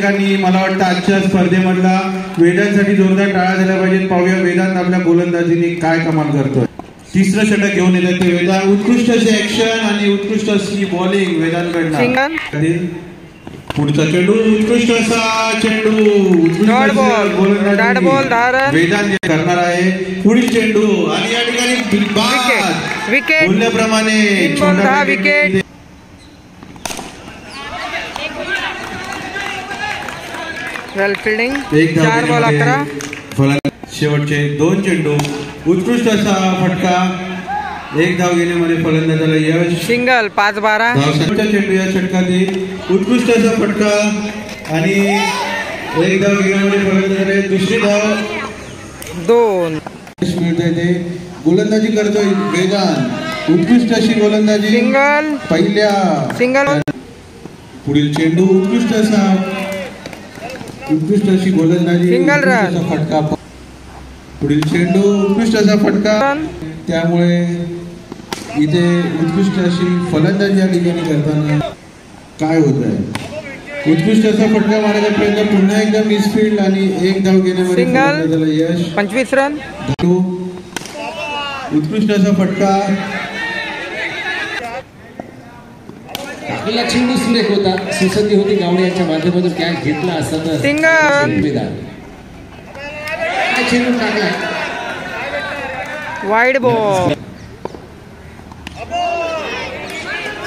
प्रेक्षकांनी मला वाटतं आजच्या स्पर्धेमधला वेदांसाठी जोरदार टाळ्या झाल्या पाहिजेत. पाहूया वेदांत आपल्या गोलंदाजीने काय कमाल करतोय. तिसरं षटक घेऊन येतात ते वेदांत. उत्कृष्ट असे ऍक्शन आणि उत्कृष्ट अशी बॉलिंग वेदांतकडनं. पुढचा चेंडू उत्कृष्ट असा चेंडू वेदांत करणार आहे. पुढील चेंडू आणि या ठिकाणी विकेट बोलल्याप्रमाणे विकेट. वेल फिल्डिंग. 4 बॉल 11. शेवटचे 2 चेंडू उत्कृष्ट असा फटका. 1 धाव घेण्यामध्ये फलंदाजाला यश. सिंगल 5-12. चेंडू या षटकातील उत्कृष्ट असा फटका आणि 1 धाव घेण्यामध्ये फलंदाजाला दुसरी धाव. 2 मिळते ते. गोलंदाजी करतोय वेदांत. उत्कृष्ट अशी गोलंदाजी. सिंगल पहिल्या सिंगल. पुढील चेंडू उत्कृष्ट अशी गोलंदाजी. Single run. फटका. पुढील चेंडू उत्कृष्ट असा फटका. त्यामुळे इथे उत्कृष्ट अशी फलंदाजी या ठिकाणी करताना काय होत आहे. उत्कृष्ट असा फटका मारायचा प्रयत्न. पुन्हा एकदा मिसफील्ड आणि 1 धाव घेण्यामध्ये फलंदाजाला यश. 25 रन. उत्कृष्ट असा फटका. आपल्याला चेंडू सुरेख होता. सुसंधी होती गावडे यांच्या माध्यमातून कॅच घेतला असता तर सिंगल. चेंडू टाकला. Wide ball.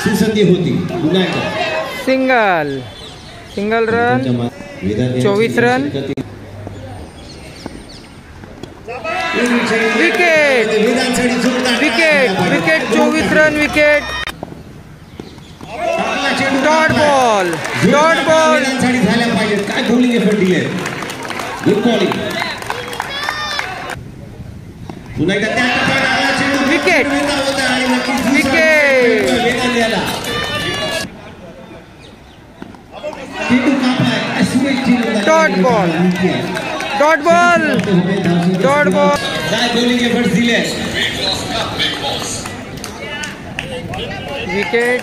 सुसंधी होती. पुन्हा single run. 24 run. Wicket 24 run. Wicket. Dot ball झाल्या पाहिजेत. काय बॉलिंग एफर्ट दिले. Good bowling. पुन्हा एकदा त्या विकेट. Dot ball. काय बॉलिंग एफर्ट दिले. विकेट.